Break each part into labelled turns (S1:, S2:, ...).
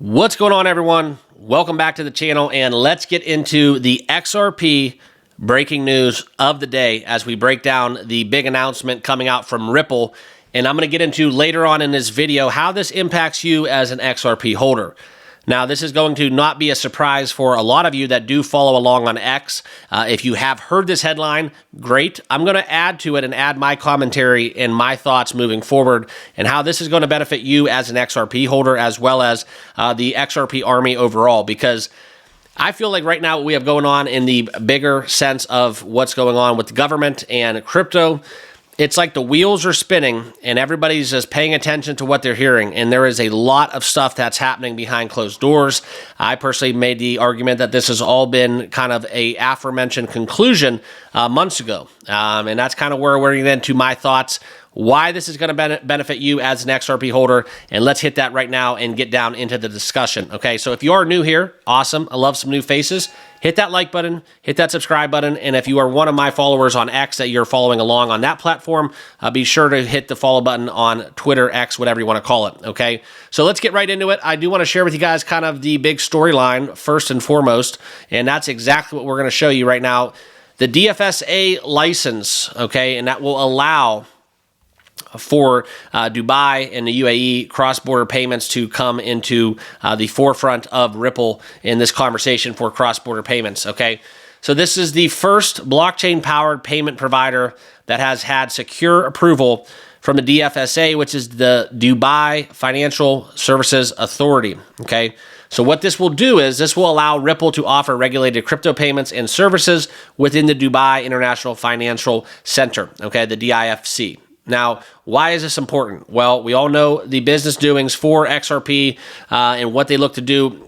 S1: What's going on, everyone? Welcome back to the channel, and let's get into the XRP breaking news of the day as we break down the big announcement coming out from Ripple. And I'm going to get into later on in this video how this impacts you as an XRP holder. Now, this is going to not be a surprise for a lot of you that do follow along on X. If you have heard this headline, great. I'm going to add to it and add my commentary and my thoughts moving forward and how this is going to benefit you as an XRP holder as well as the XRP army overall, because I feel like right now what we have going on in the bigger sense of what's going on with the government and crypto, it's like the wheels are spinning and everybody's just paying attention to what they're hearing. And there is a lot of stuff that's happening behind closed doors. I personally made the argument that this has all been kind of a aforementioned conclusion months ago. And that's kind of where we're getting into my thoughts, why this is going to benefit you as an XRP holder. And let's hit that right now and get down into the discussion. Okay, so if you are new here, awesome. I love some new faces. Hit that like button, hit that subscribe button, and if you are one of my followers on X that you're following along on that platform, be sure to hit the follow button on Twitter, X, whatever you want to call it, okay? So let's get right into it. I do want to share with you guys kind of the big storyline first and foremost, and that's exactly what we're going to show you right now. The DFSA license, okay, and that will allow for Dubai and the UAE cross-border payments to come into the forefront of Ripple in this conversation for cross-border payments, okay? So this is the first blockchain-powered payment provider that has had secure approval from the DFSA, which is the Dubai Financial Services Authority, okay? So what this will do is this will allow Ripple to offer regulated crypto payments and services within the Dubai International Financial Center, okay, the DIFC. Now, why is this important? Well, we all know the business doings for XRP and what they look to do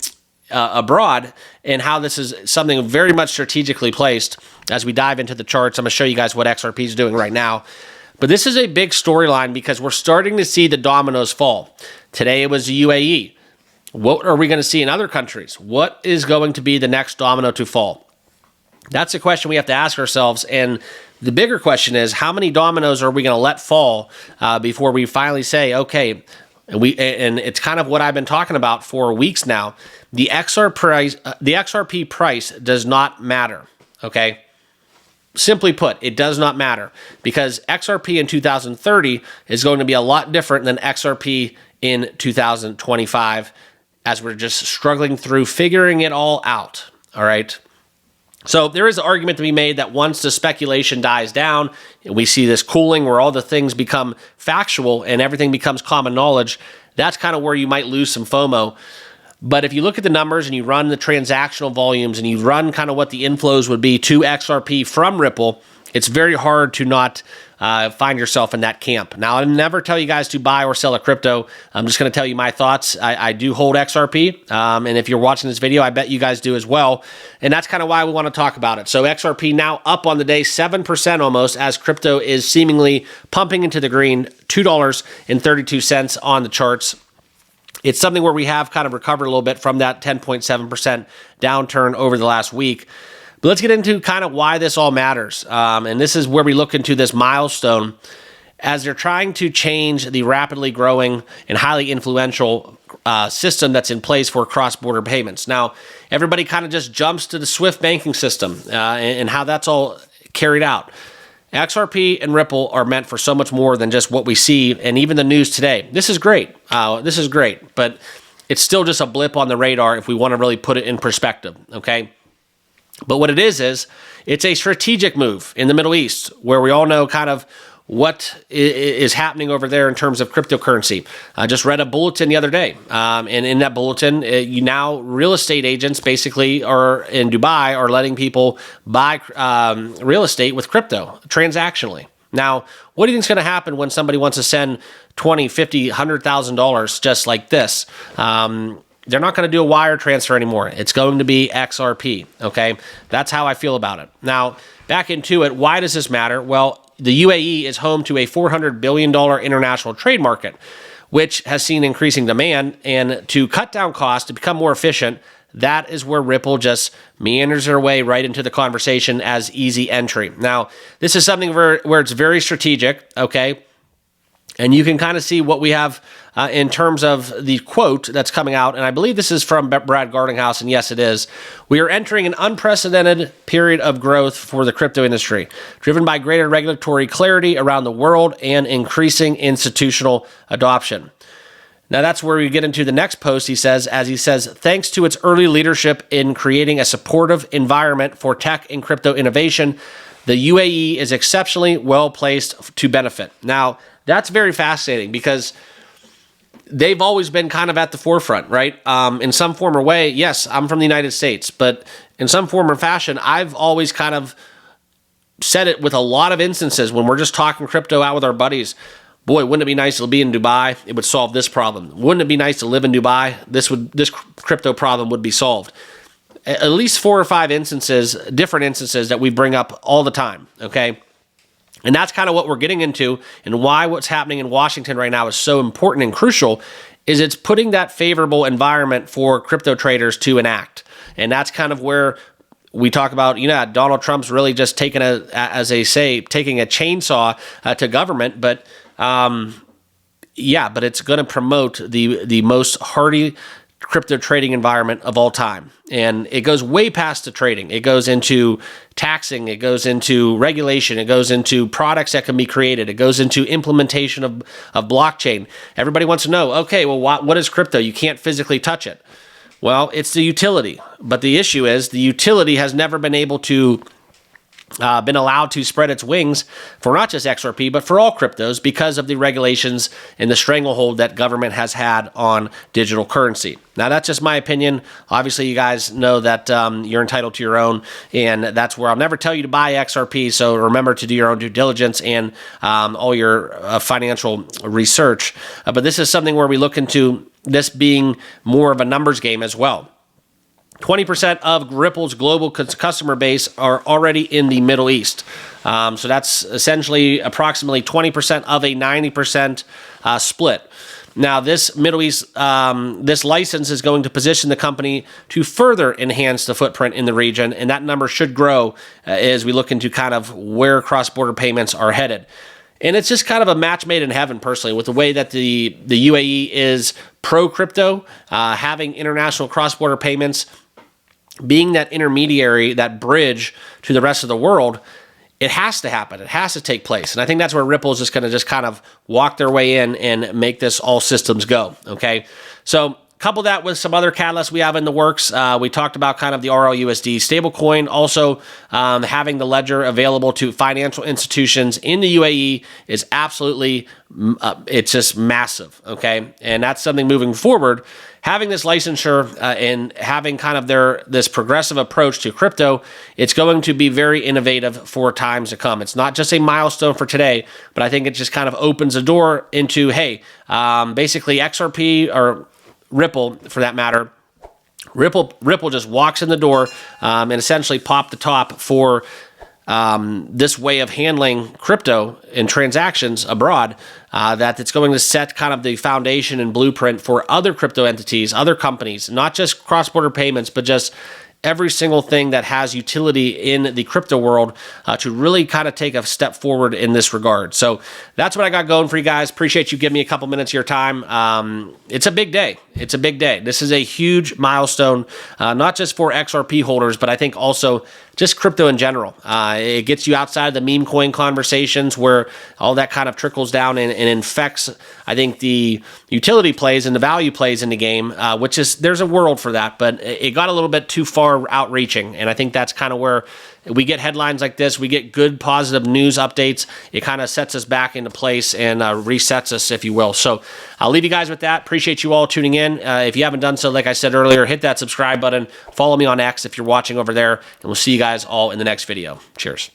S1: abroad, and how this is something very much strategically placed. As we dive into the charts, I'm going to show you guys what XRP is doing right now. But this is a big storyline because we're starting to see the dominoes fall. Today it was the UAE. What are we going to see in other countries? What is going to be the next domino to fall? That's a question we have to ask ourselves, and the bigger question is, how many dominoes are we going to let fall before we finally say, okay, and it's kind of what I've been talking about for weeks now. The XRP price does not matter, okay? Simply put, it does not matter, because XRP in 2030 is going to be a lot different than XRP in 2025, as we're just struggling through figuring it all out, all right? So there is an argument to be made that once the speculation dies down, and we see this cooling where all the things become factual and everything becomes common knowledge, that's kind of where you might lose some FOMO. But if you look at the numbers and you run the transactional volumes and you run kind of what the inflows would be to XRP from Ripple, it's very hard to not find yourself in that camp. Now, I never tell you guys to buy or sell a crypto. I'm just going to tell you my thoughts. I do hold XRP, and if you're watching this video, I bet you guys do as well, and that's kind of why we want to talk about it. So XRP now up on the day 7% almost, as crypto is seemingly pumping into the green, $2.32 on the charts. It's something where we have kind of recovered a little bit from that 10.7% downturn over the last week. But let's get into kind of why this all matters. And this is where we look into this milestone as they're trying to change the rapidly growing and highly influential system that's in place for cross-border payments. Now, everybody kind of just jumps to the SWIFT banking system and how that's all carried out. XRP and Ripple are meant for so much more than just what we see, and even the news today. This is great. This is great, but it's still just a blip on the radar if we want to really put it in perspective, okay? But what it is it's a strategic move in the Middle East, where we all know kind of what is happening over there in terms of cryptocurrency. I just read a bulletin the other day, and in that bulletin, real estate agents basically are in Dubai are letting people buy real estate with crypto transactionally. Now, what do you think is going to happen when somebody wants to send $20,000, $50,000, $100,000 just like this? They're not going to do a wire transfer anymore. It's going to be XRP, okay? That's how I feel about it. Now, back into it, why does this matter? Well, the UAE is home to a $400 billion international trade market, which has seen increasing demand. And to cut down costs, to become more efficient, that is where Ripple just meanders their way right into the conversation as easy entry. Now, this is something where it's very strategic, okay? And you can kind of see what we have in terms of the quote that's coming out, and I believe this is from Brad Gardinghouse, and yes, it is. We are entering an unprecedented period of growth for the crypto industry, driven by greater regulatory clarity around the world and increasing institutional adoption. Now that's where we get into the next post. He says, thanks to its early leadership in creating a supportive environment for tech and crypto innovation, the UAE is exceptionally well placed to benefit. Now, that's very fascinating because they've always been kind of at the forefront, right? In some form or way, yes, I'm from the United States, but in some form or fashion, I've always kind of said it with a lot of instances when we're just talking crypto out with our buddies. Boy, wouldn't it be nice to be in Dubai? It would solve this problem. Wouldn't it be nice to live in Dubai? This crypto problem would be solved. At least 4 or 5 instances, different instances that we bring up all the time, okay? And that's kind of what we're getting into, and why what's happening in Washington right now is so important and crucial, is it's putting that favorable environment for crypto traders to enact. And that's kind of where we talk about, Donald Trump's really just taking taking a chainsaw to government, but but it's going to promote the most hardy crypto trading environment of all time. And it goes way past the trading. It goes into taxing. It goes into regulation. It goes into products that can be created. It goes into implementation of blockchain. Everybody wants to know, okay, well, what is crypto? You can't physically touch it. Well, it's the utility. But the issue is the utility has never been able to been allowed to spread its wings for not just XRP, but for all cryptos because of the regulations and the stranglehold that government has had on digital currency. Now, that's just my opinion. Obviously, you guys know that you're entitled to your own, and that's where I'll never tell you to buy XRP, so remember to do your own due diligence and all your financial research. But this is something where we look into this being more of a numbers game as well. 20% of Ripple's global customer base are already in the Middle East. So that's essentially approximately 20% of a 90% split. Now, this Middle East, this license is going to position the company to further enhance the footprint in the region, and that number should grow as we look into kind of where cross-border payments are headed. And it's just kind of a match made in heaven, personally, with the way that the UAE is pro-crypto, having international cross-border payments, being that intermediary, that bridge to the rest of the world. It has to happen. It has to take place. And I think that's where Ripple is just going to just kind of walk their way in and make this all systems go, okay? So couple that with some other catalysts we have in the works. We talked about kind of the RLUSD stablecoin. Also, having the ledger available to financial institutions in the UAE is absolutely, it's just massive, okay? And that's something moving forward. Having this licensure and having kind of this progressive approach to crypto, it's going to be very innovative for times to come. It's not just a milestone for today, but I think it just kind of opens a door into, hey, basically XRP or Ripple, for that matter, Ripple just walks in the door and essentially popped the top for this way of handling crypto and transactions abroad, that it's going to set kind of the foundation and blueprint for other crypto entities, other companies, not just cross-border payments, but just every single thing that has utility in the crypto world to really kind of take a step forward in this regard. So that's what I got going for you guys. Appreciate you giving me a couple minutes of your time. It's a big day. It's a big day. This is a huge milestone, not just for XRP holders, but I think also just crypto in general. It gets you outside of the meme coin conversations where all that kind of trickles down and infects, I think, the utility plays and the value plays in the game, which is, there's a world for that, but it got a little bit too far outreaching. And I think that's kind of where we get headlines like this, we get good positive news updates. It kind of sets us back into place and resets us, if you will. So I'll leave you guys with that. Appreciate you all tuning in. If you haven't done so, like I said earlier, hit that subscribe button. Follow me on X if you're watching over there, and we'll see you guys all in the next video. Cheers.